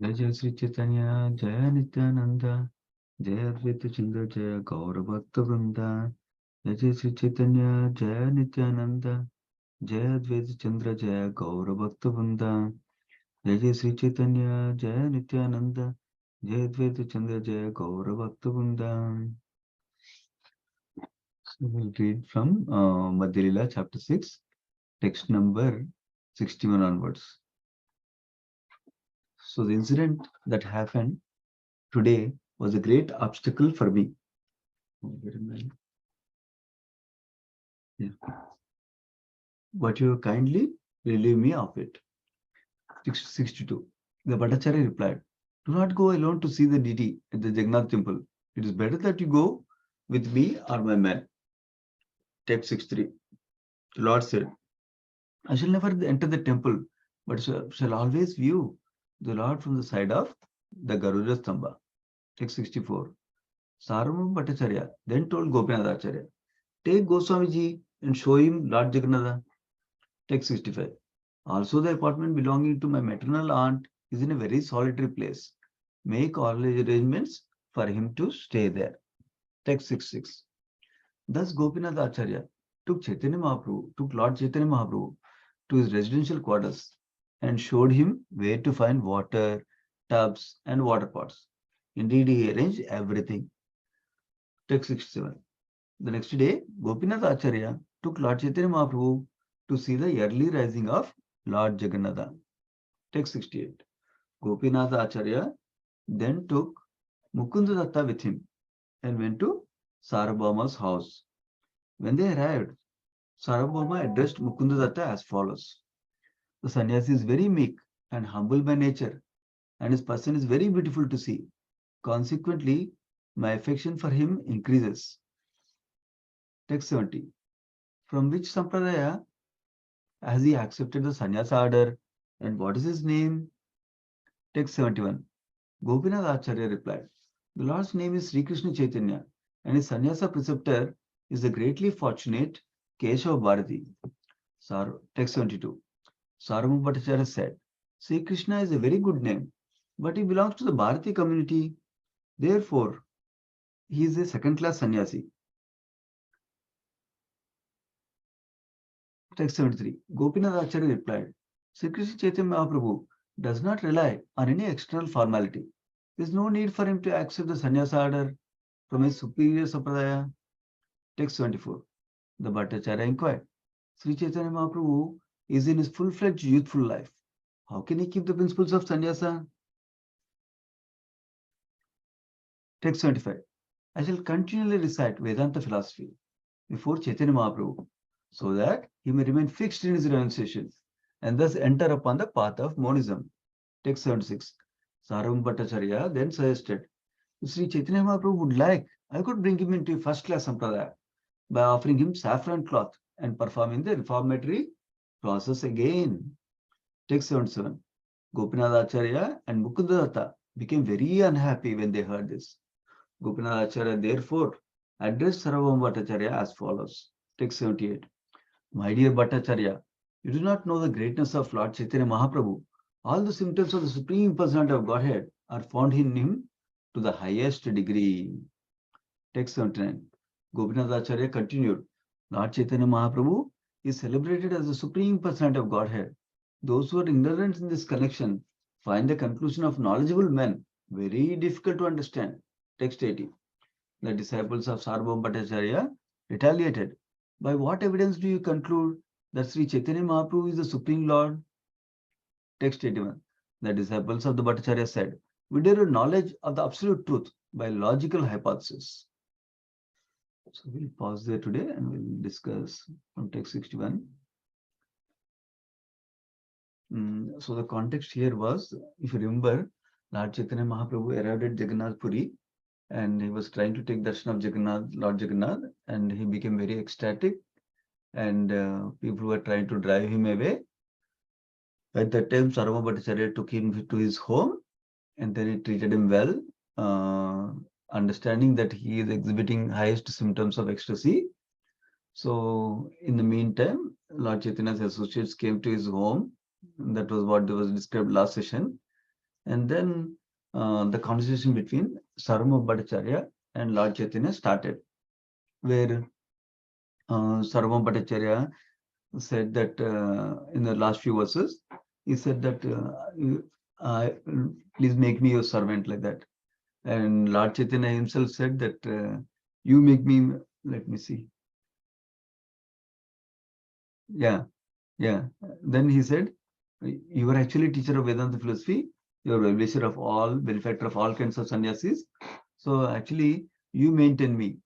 जय जय श्री चैतन्य जय नित्यानंद जय अद्वैत चिंद जय गौर भक्त वृंदा जय जय श्री चैतन्य जय नित्यानंद जय अद्वैत चंद्र जय गौर भक्त वृंदा जय जय श्री चैतन्य जय नित्यानंद जय अद्वैत चंद्र जय गौर भक्त वृंदा. So we'll read from Madhya Lila chapter 6, text number 61 onwards. So the incident that happened today was a great obstacle for me. Yeah. But you kindly relieve me of it. 62. The Bhattacharya replied, do not go alone to see the deity at the Jagannath temple. It is better that you go with me or my men. Text 63. The Lord said, I shall never enter the temple, but shall always view the Lord from the side of the Garuda Stamba. Text 64. Sarvam Bhattacharya then told Gopinath Acharya, take Goswamiji and show him Lord Jagannatha. Text 65. Also, the apartment belonging to my maternal aunt is in a very solitary place. Make all arrangements for him to stay there. Text 66. Thus, Gopinath Acharya took Lord Chaitanya Mahaprabhu to his residential quarters and showed him where to find water, tubs, and water pots. Indeed, he arranged everything. Text 67. The next day, Gopinath Acharya took Lord Chaitanya Mahaprabhu to see the early rising of Lord Jagannatha. Text 68. Gopinath Acharya then took Mukunda Datta with him and went to Sarabhauma's house. When they arrived, Sarabhauma addressed Mukunda Datta as follows. The sannyasi is very meek and humble by nature, and his person is very beautiful to see. Consequently, my affection for him increases. Text 70. From which sampradaya has he accepted the sannyasa order, and what is his name? Text 71. Gopinath Acharya replied, the Lord's name is Sri Krishna Chaitanya, and his sannyasa preceptor is the greatly fortunate Keshav Bharati. Text 72. Sarvam Bhattacharya said, Sri Krishna is a very good name, but he belongs to the Bharati community. Therefore, he is a second-class sannyasi. Text 73. Gopinath Acharya replied, Sri Krishna Chaitanya Mahaprabhu does not rely on any external formality. There is no need for him to accept the sannyasa order from his superior sampradaya. Text 74. The Bhattacharya inquired, Sri Chaitanya Mahaprabhu is in his full-fledged youthful life. How can he keep the principles of sannyasa? Text 75. I shall continually recite Vedanta philosophy before Chaitanya Mahaprabhu, so that he may remain fixed in his renunciation and thus enter upon the path of monism. Text 76. Sarvam Bhattacharya then suggested, if Sri Chaitanya Mahaprabhu would like, I could bring him into a first-class sampradaya by offering him saffron cloth and performing the reformatory process again. Text 77. Gopinath Acharya and Mukunda Datta became very unhappy when they heard this. Gopinath Acharya therefore addressed Sarvabhauma Bhattacharya as follows. Text 78. My dear Bhattacharya, you do not know the greatness of Lord Chaitanya Mahaprabhu. All the symptoms of the Supreme Personality of Godhead are found in him to the highest degree. Text 79. Gopinath Acharya continued, Lord Chaitanya Mahaprabhu is celebrated as the Supreme Personality of Godhead. Those who are ignorant in this connection find the conclusion of knowledgeable men very difficult to understand. Text 80. The disciples of Sarvabhauma Bhattacharya retaliated. By what evidence do you conclude that Sri Chaitanya Mahaprabhu is the Supreme Lord? Text 81. The disciples of the Bhattacharya said, we derive knowledge of the absolute truth by logical hypothesis. So we'll pause there today and we'll discuss from text 61. So the context here was, if you remember, Lord Chaitanya Mahaprabhu arrived at Jagannath Puri and he was trying to take darshan of Jagannath, Lord Jagannath, and he became very ecstatic and people were trying to drive him away. At that time, Sarvabhauma Bhattacharya took him to his home and then he treated him well, understanding that he is exhibiting highest symptoms of ecstasy. So in the meantime, Lord Chaitanya's associates came to his home. That was what was described last session. And then the conversation between Sarvabhauma Bhattacharya and Lord Chaitanya started, where Sarvabhauma Bhattacharya said that in the last few verses, he said that please make me your servant, like that. And Lord Chaitanya himself said that you make me, let me see. Yeah. Then he said, you are actually teacher of Vedanta philosophy. You are well-wisher of all, benefactor of all kinds of sannyasis. So actually, you maintain me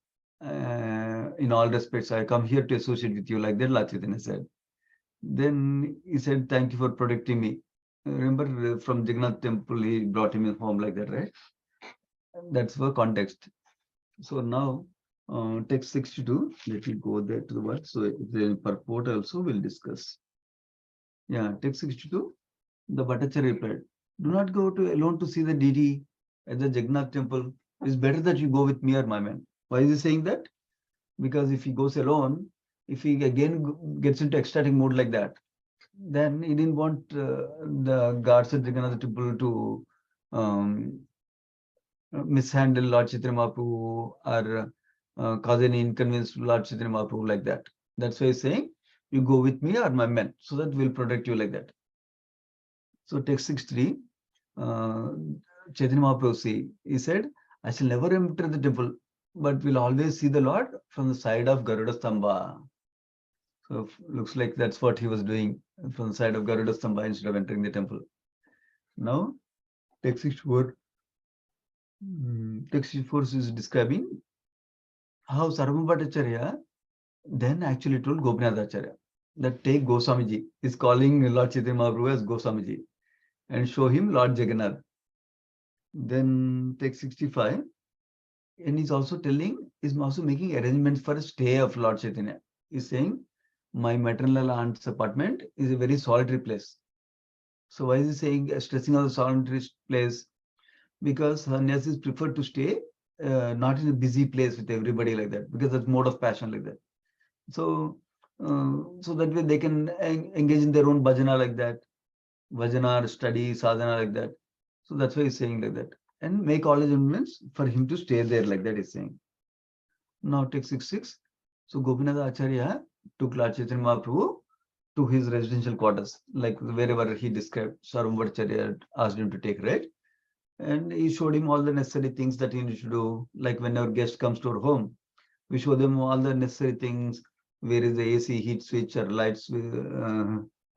in all respects. I come here to associate with you, like that Lord Chaitanya said. Then he said, thank you for protecting me. Remember from Jagannath temple, he brought him home, like that, right? That's for context. So now, text 62, let me go there to the word. So the purport also we'll discuss. Yeah, text 62, the Bhattacharya replied, do not go to alone to see the deity at the Jagannath temple. It's better that you go with me or my man. Why is he saying that? Because if he goes alone, if he again gets into ecstatic mood like that, then he didn't want the guards at Jagannath temple to um, mishandle Lord Chaitanya Mahaprabhu or cause any inconvenience to Lord Chaitanya Mahaprabhu, like that. That's why he's saying, you go with me or my men, so that we'll protect you, like that. So text 63, Chaitanya Mahaprabhu, he said, I shall never enter the temple, but will always see the Lord from the side of Garuda Stamba. So looks like that's what he was doing, from the side of Garuda Stamba instead of entering the temple. Now, text 64, text 64 is describing how Sarvabhauma Bhattacharya then actually told Gopinath Acharya that take Goswamiji. He's calling Lord Chaitanya Mahaprabhu as Goswamiji and show him Lord Jagannath. Then text 65, and he's also making arrangements for a stay of Lord Chaitanya. He's saying, my maternal aunt's apartment is a very solitary place. So why is he saying, stressing on the solitary place? Because sannyasis prefer to stay not in a busy place with everybody, like that, because that's mode of passion, like that. So so that way they can engage in their own bhajana, like that, bhajana or study, sadhana, like that. So that's why he's saying like that. And make all arrangements for him to stay there, like that he's saying. Now take 66. So Gopinath Acharya took Lord Chaitanya Mahaprabhu to his residential quarters, like wherever he described. Sarvabhauma Acharya asked him to take, right? And he showed him all the necessary things that he needs to do. Like when our guest comes to our home, we show them all the necessary things. Where is the AC, heat switch, or lights,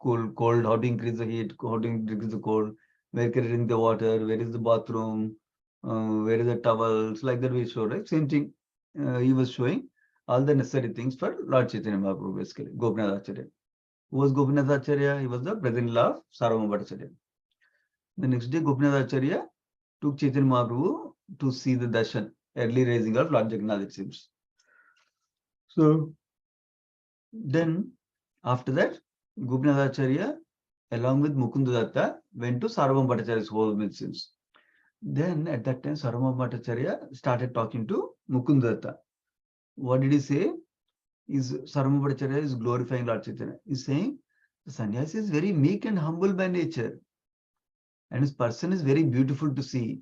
cold, how to increase the heat, how to increase the cold, where can I drink the water, where is the bathroom, where is the towels, like that we show, right? Same thing. He was showing all the necessary things for Lord Chaitanya Mahaprabhu, basically, Gopinath Acharya. Who was Gopinath Acharya? He was the brother-in-law of Sarvabhauma Bhattacharya. The next day, Gopinath Acharya took Chaitanya Mahaprabhu to see the darshan, early raising of Lord Jagannath, it seems. So then, after that, Gopinath Acharya, along with Mukunda Datta, went to Sarvabhauma Bhattacharya's home, it seems. Then, at that time, Sarvabhauma Bhattacharya started talking to Mukunda Datta. What did he say? Sarvabhauma Bhattacharya is glorifying Lord Chaitanya. He's saying, the sannyasi is very meek and humble by nature, and his person is very beautiful to see.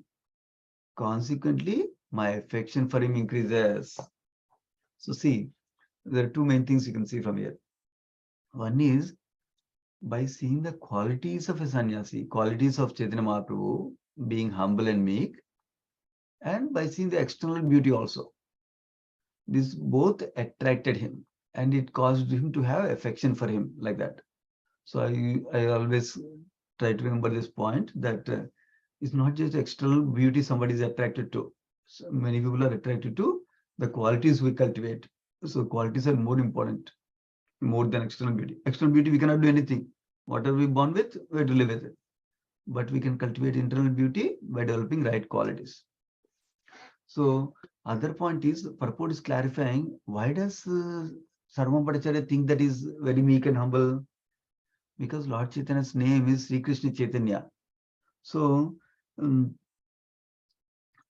Consequently, my affection for him increases. So see, there are two main things you can see from here. One is, by seeing the qualities of a sannyasi, qualities of Chaitanya Mahaprabhu, being humble and meek, and by seeing the external beauty also. This both attracted him, and it caused him to have affection for him, like that. So I always try to remember this point, that it's not just external beauty somebody is attracted to. So many people are attracted to the qualities we cultivate. So qualities are more important, more than external beauty. External beauty, we cannot do anything. Whatever we born with, we have to live with it. But we can cultivate internal beauty by developing right qualities. So other point is, purport is clarifying, why does Sarvabhauma Bhattacharya think that is very meek and humble? Because Lord Chaitanya's name is Sri Krishna Chaitanya. So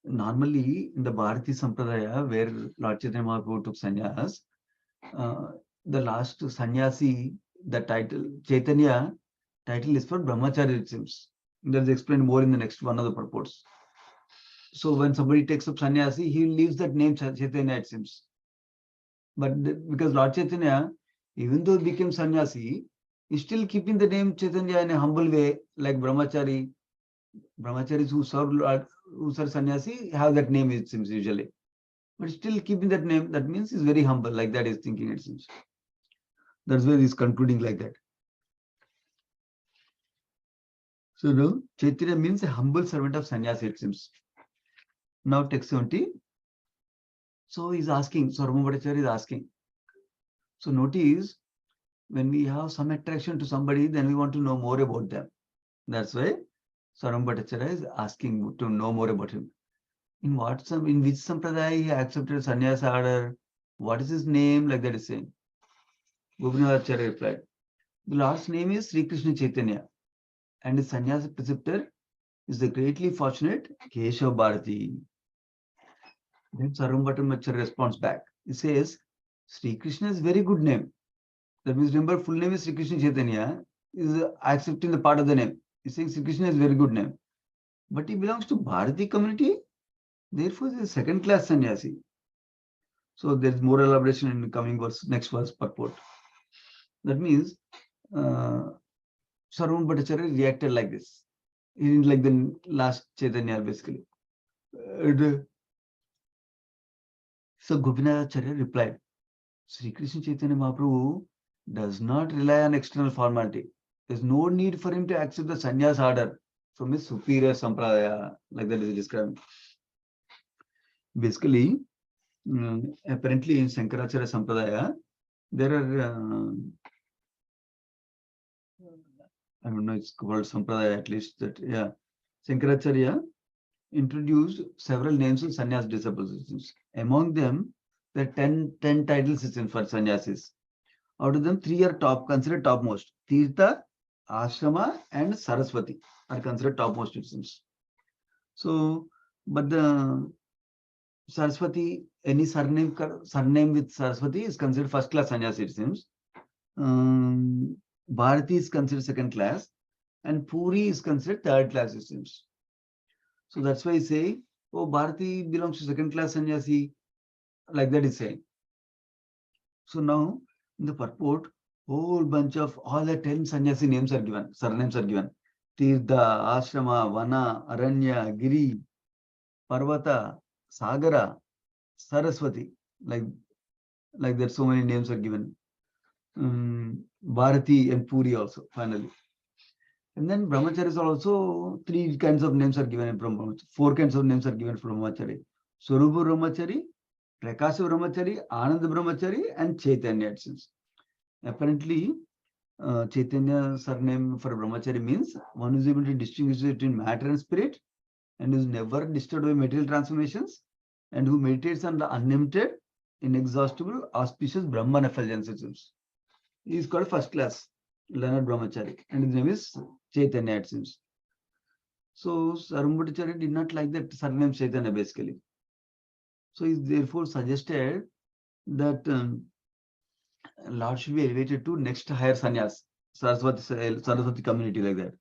normally in the Bharati Sampradaya, where Lord Chaitanya Mahaprabhu took sannyas, the last sannyasi, the title Chaitanya title is for brahmachari, it seems. That's explained more in the next one of the purports. So when somebody takes up sannyasi, he leaves that name Chaitanya, it seems. But because Lord Chaitanya, even though he became sannyasi, he's still keeping the name Chaitanya in a humble way, like brahmachari. Brahmacharis who serve sannyasi have that name, it seems, usually. But still keeping that name, that means he's very humble, like that he's thinking, it seems. That's why he's concluding like that. So now, Chaitanya means a humble servant of sannyasi, it seems. Now, text 70. So he's asking, so Rama Bhattacharya is asking. So notice, when we have some attraction to somebody, then we want to know more about them. That's why Saram Bhattacharya is asking to know more about him. In which sampradaya he accepted sannyasa order? What is his name? Like that is saying. Gopinathacharya replied, the Lord's name is Sri Krishna Chaitanya, and his sannyasa preceptor is the greatly fortunate Keshav Bharati. Then Saram Bhattacharya responds back. He says, Sri Krishna is a very good name. That means, remember, full name is Sri Krishna Chaitanya, is accepting the part of the name. He's saying Sri Krishna is a very good name. But he belongs to Bharati community, therefore he is a second-class sannyasi. So there is more elaboration in the coming verse, next verse purport. That means Sarvam Bhattacharya reacted like this, in like the last Chaitanya basically. So Gopinathacharya replied, Sri Krishna Chaitanya Mahaprabhu does not rely on external formality. There's no need for him to accept the sannyas order from his superior sampradaya, like that is described. Basically, apparently in Shankaracharya sampradaya, there are, I don't know, it's called sampradaya at least, that, yeah, Shankaracharya introduced several names of sannyas disciplines. Among them, there are 10 title systems for sannyasis. Out of them, 3 are considered topmost. Tirtha, Ashrama, and Saraswati are considered topmost systems. So, but the Saraswati, any surname with Saraswati is considered first class sannyasi, it seems. Bharati is considered second class, and Puri is considered third class, it seems. So that's why I say, oh, Bharati belongs to second class sannyasi, like that is saying. So now, in the purport, whole bunch of all the 10 sannyasi names are given, surnames are given. Tirtha, Ashrama, Vana, Aranya, Giri, Parvata, Sagara, Saraswati, like that, so many names are given. Bharati and Puri also, finally. And then brahmacharis are also 3 kinds of names are given from brahmachari. 4 kinds of names are given from brahmachari. Swarupa brahmachari, Prakasha brahmachari, Ananda brahmachari, and Chaitanya. Apparently, Chaitanya surname for brahmachari means one who is able to distinguish between matter and spirit, and is never disturbed by material transformations, and who meditates on the unlimited, inexhaustible, auspicious Brahman effulgence. He is called first class learned brahmachari, and his name is Chaitanya, it seems. So Saram Bhattacharya did not like that surname Chaitanya basically. So he therefore suggested that Lord should be elevated to next higher sannyas, Saraswati community, like that.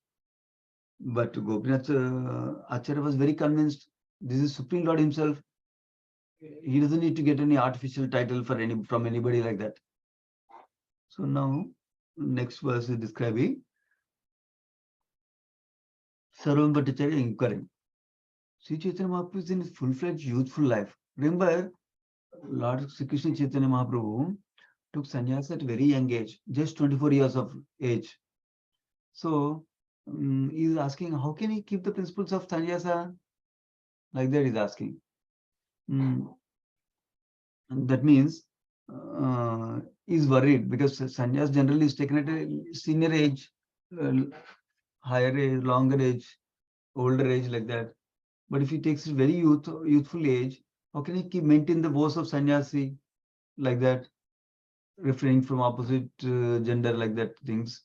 But Gopinath Acharya was very convinced this is Supreme Lord himself. He doesn't need to get any artificial title from anybody like that. So now, next verse is describing Sarvam Bhattacharya inquiring. Sri Chaitanya Mahaprabhu is in his full-fledged youthful life. Remember, Lord Sri Krishna Chaitanya Mahaprabhu took sannyasa at a very young age, just 24 years of age. So he is asking, how can he keep the principles of sannyasa? Like that, he is asking. That means is worried because sannyas generally is taken at a senior age, higher age, longer age, older age, like that. But if he takes a very youthful age, how can he maintain the vows of sannyasi, like that, refraining from opposite gender, like that things.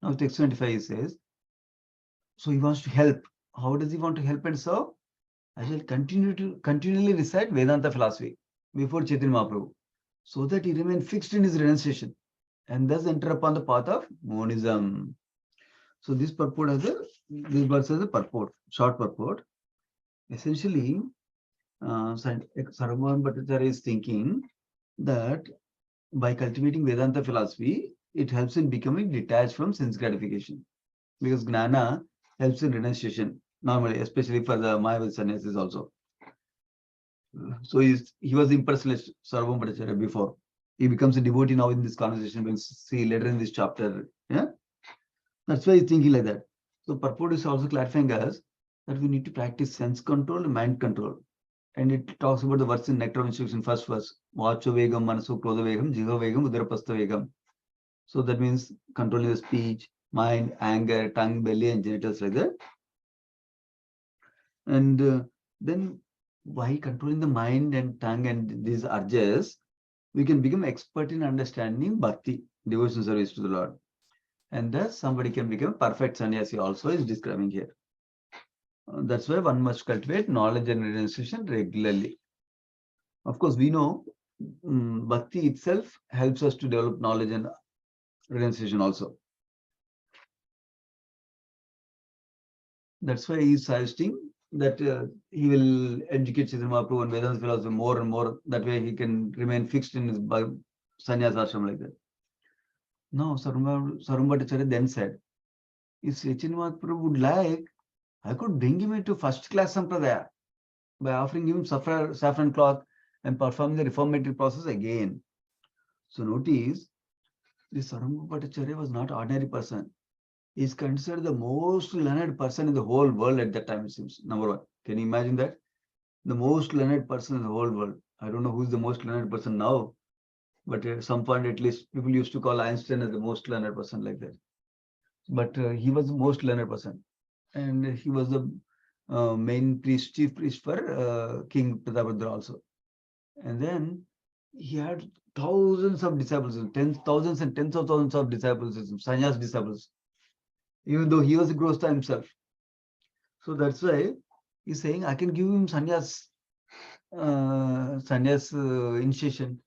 Now text 25 he says, so he wants to help. How does he want to help and serve? I shall continually recite Vedanta philosophy before Chaitanya Mahaprabhu, so that he remain fixed in his renunciation and thus enter upon the path of monism. So this purport has a this verse is a purport, short purport. Essentially, Sarvabhauma Bhattacharya is thinking that by cultivating Vedanta philosophy, it helps in becoming detached from sense gratification. Because Gnana helps in renunciation, normally, especially for the Mayavadi sannyasis also. So he was impersonalist, Sarvabhauma Bhattacharya, before. He becomes a devotee now in this conversation. We'll see later in this chapter. Yeah, that's why he's thinking like that. So purport is also clarifying us that we need to practice sense control and mind control. And it talks about the words in Nectar of Instruction, first verse. Vacho vegam, manaso krodha vegam, jiva vegam, udarapastha vegam. So that means controlling the speech, mind, anger, tongue, belly, and genitals like that. And then by controlling the mind and tongue and these urges, we can become expert in understanding bhakti, devotional service to the Lord. And thus somebody can become perfect sannyasi also is describing here. That's why one must cultivate knowledge and renunciation regularly. Of course, we know bhakti itself helps us to develop knowledge and renunciation also. That's why he is suggesting that he will educate Chaitanya Mahaprabhu and Vedanta philosophy more and more. That way he can remain fixed in his sannyas ashram like that. Now, Sarvabhauma Bhattacharya then said, if Chaitanya Mahaprabhu would like, I could bring him into first class sampradaya by offering him saffron cloth and performing the reformatory process again. So notice, this Sarvabhauma Bhattacharya was not ordinary person. He is considered the most learned person in the whole world at that time, it seems. Number one. Can you imagine that? The most learned person in the whole world. I don't know who is the most learned person now, but at some point at least people used to call Einstein as the most learned person like that. But he was the most learned person. And he was the main priest, chief priest for King Pratapruddra also. And then he had thousands of disciples, thousands and tens of thousands of disciples, sannyas disciples, even though he was a Grostha himself. So that's why he's saying, I can give him sannyas initiation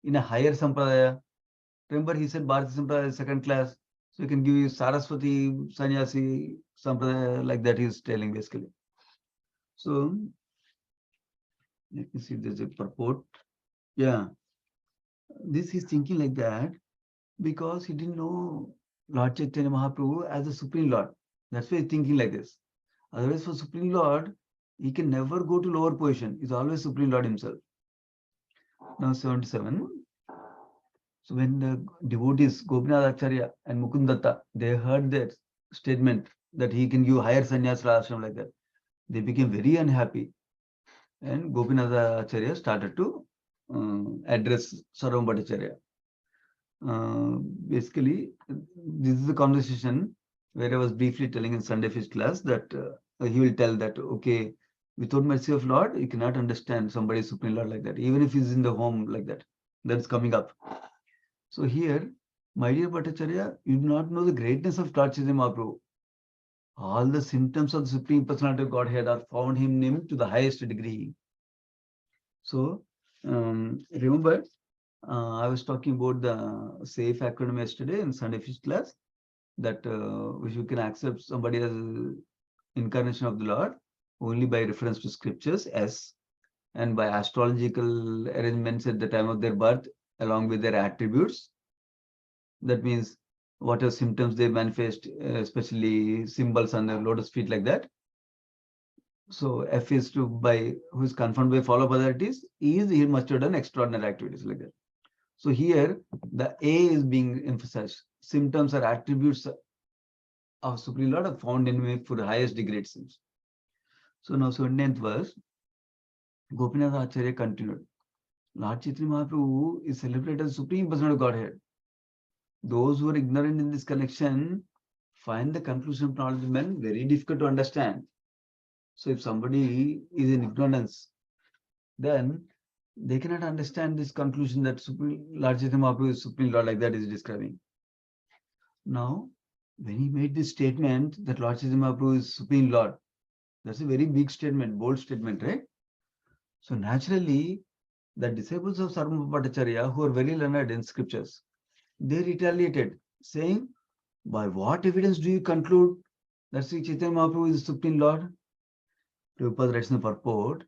in a higher sampradaya. Remember, he said Bharati Sampradaya is second class. So you can give you Saraswati Sannyasi Sampradaya, like that he's telling basically. So let me see if there's a purport. Yeah. This he's thinking like that because he didn't know Lord Chaitanya Mahaprabhu as the Supreme Lord. That's why he's thinking like this. Otherwise, for Supreme Lord, he can never go to lower position. He's always Supreme Lord himself. Now 77. So when the devotees Gopinath Acharya and Mukundatta, they heard that statement that he can give higher sannyas ashram like that, they became very unhappy. And Gopinath Acharya started to address Sarvabhauma Bhattacharya. Basically, this is the conversation where I was briefly telling in Sunday Feast class that he will tell that, okay, without mercy of Lord, you cannot understand somebody's Supreme Lord like that, even if he's in the home like that. That's coming up. So here, my dear Bhattacharya, you do not know the greatness of Lord Chaitanya Mahaprabhu. All the symptoms of the Supreme Personality of Godhead are found in him to the highest degree. So, remember, I was talking about the SAFE acronym yesterday in Sunday Feast class, that which you can accept somebody as incarnation of the Lord only by reference to scriptures, S, and by astrological arrangements at the time of their birth, along with their attributes. That means what are symptoms they manifest, especially symbols on the lotus feet like that. So F is to by who is confirmed by follow-up authorities, is he must have done extraordinary activities like that. So here the A is being emphasized. Symptoms are attributes of Supreme Lord are found in me for the highest degree it seems. So now 17th verse, Gopinath Acharya continued. Lord Chaitanya Mahaprabhu is celebrated as Supreme Personality of Godhead. Those who are ignorant in this connection find the conclusion of knowledge of men very difficult to understand. So if somebody is in ignorance, then they cannot understand this conclusion that Lord Chaitanya Mahaprabhu is Supreme Lord like that is describing. Now, when he made this statement that Lord Chaitanya Mahaprabhu is Supreme Lord, that's a very big statement, bold statement, right? So naturally, the disciples of Sarvabhauma Bhattacharya, who are very learned in scriptures, they retaliated, saying, by what evidence do you conclude That Sri Chaitanya Mahaprabhu is the Supreme Lord. Prabhupada writes in the purport,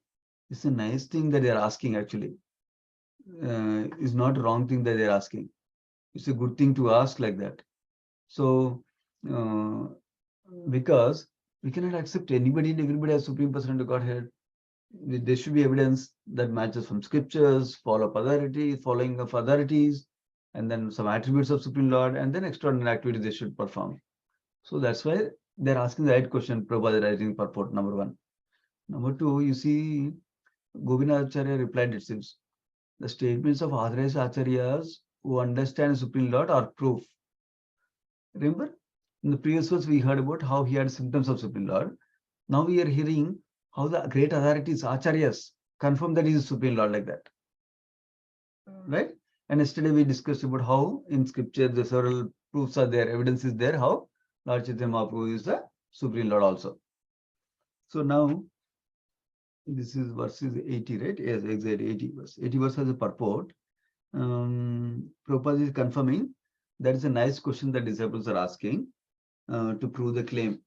it's a nice thing that they are asking actually. It's not a wrong thing that they are asking. It's a good thing to ask like that. So, because we cannot accept anybody and everybody as Supreme Personality of Godhead. There should be evidence that matches from scriptures, following of authorities, and then some attributes of Supreme Lord, and then extraordinary activities they should perform. So that's why they're asking the right question, Prabhupada writing purport, number 1. Number 2, you see, Govinda Acharya replied, it seems, the statements of authorized acharyas who understand Supreme Lord are proof. Remember, in the previous verse, we heard about how he had symptoms of Supreme Lord. Now we are hearing how the great authorities, acharyas, confirm that he is Supreme Lord like that. Right? And yesterday we discussed about how in scripture the several proofs are there, evidence is there, how Lord Chaitanya Mahaprabhu is the Supreme Lord also. So now, this is verses 80, right? Yes, exactly 80 verse. 80 verse has a purport. Prabhupada is confirming that is a nice question that disciples are asking to prove the claim.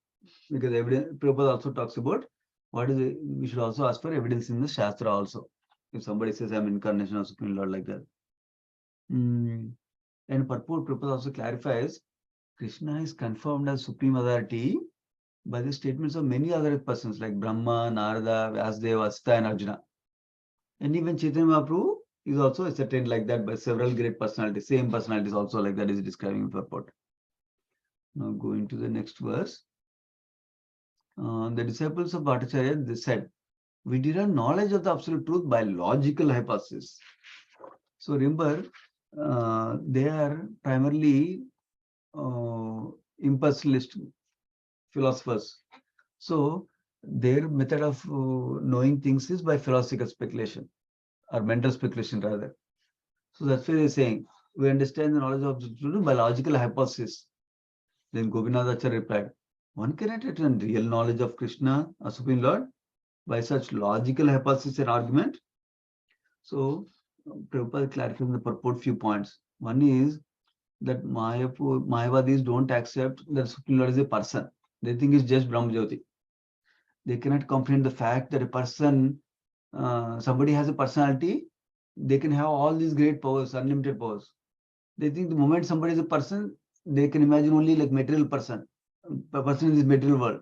Because evidence, Prabhupada also talks about what is it, we should also ask for evidence in the Shastra also. If somebody says I'm incarnation of Supreme Lord like that. And purport, Prabhupada also clarifies Krishna is confirmed as Supreme Authority by the statements of many other persons like Brahma, Narada, Vyasdeva, Asta, and Arjuna. And even Chaitanya Mahaprabhu is also ascertained like that by several great personalities. Same personalities also like that is describing in purport. Now going to the next verse. The disciples of Bhattacharya, they said, we derive knowledge of the absolute truth by logical hypothesis. So remember, they are primarily impersonalist philosophers. So their method of knowing things is by philosophical speculation or mental speculation rather. So that's why they're saying we understand the knowledge of the truth by logical hypothesis. Then Gopinathacharya replied, one cannot attain real knowledge of Krishna, a Supreme Lord, by such logical hypothesis and argument. So Prabhupada clarified in the purport few points. One is that Mayavadis don't accept that Supreme Lord is a person. They think it's just Brahmajyoti. They cannot comprehend the fact that a person, somebody has a personality, they can have all these great powers, unlimited powers. They think the moment somebody is a person, they can imagine only like material person, a person in this material world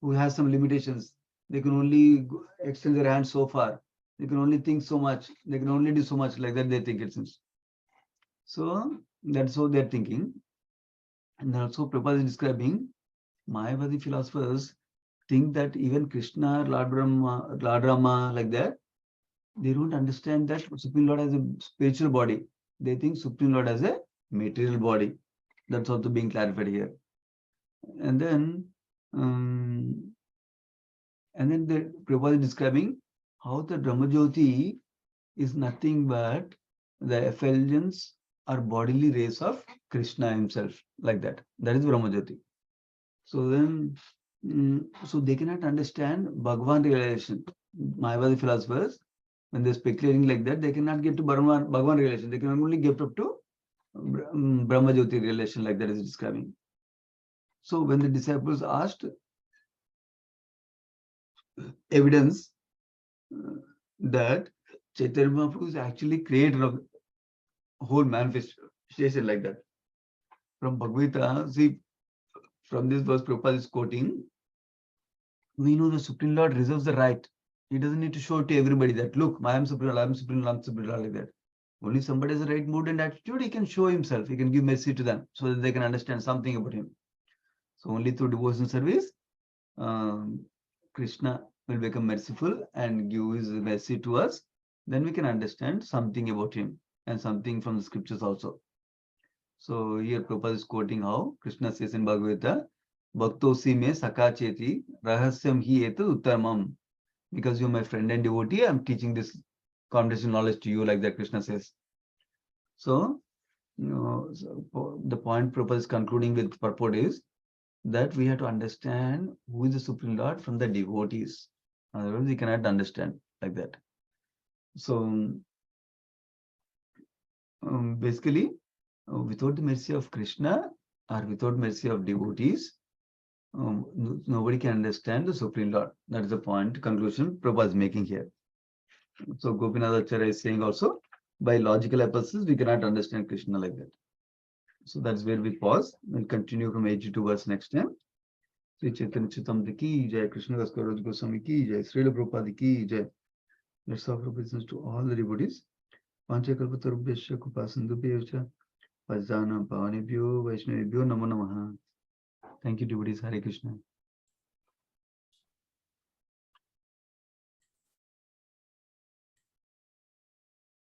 who has some limitations. They can only extend their hand so far. They can only think so much. They can only do so much like that. They think it seems. So that's how they're thinking. And also Prabhupada is describing Mayavadi philosophers think that even Krishna, Lord Brahma, Lord Rama, like that, they don't understand that Supreme Lord has a spiritual body. They think Supreme Lord has a material body. That's also being clarified here. And then the Prabhupada is describing how the Brahmajyoti is nothing but the effulgence or bodily rays of Krishna himself, like that. That is Brahmajyoti. So then, so they cannot understand Bhagavan realization. Mayavadi philosophers, when they're speculating like that, they cannot get to Bhagavan realization. They can only get up to Brahmajyoti realization, like that is describing. So when the disciples asked evidence that Chaitanya Mahaprabhu is actually creator of whole manifestation like that. From Bhagavad Gita, see, from this verse Prabhupada is quoting, we know the Supreme Lord reserves the right. He doesn't need to show to everybody that, look, I am Supreme Lord, I am Supreme Lord, I am Supreme Lord, like that. Only somebody has the right mood and attitude, he can show himself, he can give mercy to them so that they can understand something about him. So only through devotion service, Krishna will become merciful and give his mercy to us. Then we can understand something about him and something from the scriptures also. So here Prabhupada is quoting how Krishna says in Bhagavad Gita, Bhaktosi me sakacheti rahasyam hi etu uttamam. Because you're my friend and devotee, I'm teaching this conversation knowledge to you, like that Krishna says. So, so the point Prabhupada is concluding with purport is that we have to understand who is the Supreme Lord from the devotees. Otherwise, we cannot understand like that. So, basically, without the mercy of Krishna or without mercy of devotees, Nobody can understand the Supreme Lord. That is the point, conclusion Prabhupada is making here. So Gopinath Acharya is saying also, by logical hypothesis, we cannot understand Krishna like that. So that's where we pause. We'll continue from 82 verse next time. Sri Chaitanya Chitamda ki jai, Krishna Das Kaviraj Goswami ki jai, Srila Prabhupada ki jai. Let's offer business to all the devotees. Panchakalpatarubhyasya Kupasindubhyasya Vajdanam Pavanebhyo Vaishnavebhyo Namo Namaha. Thank you, devotees. Hare Krishna.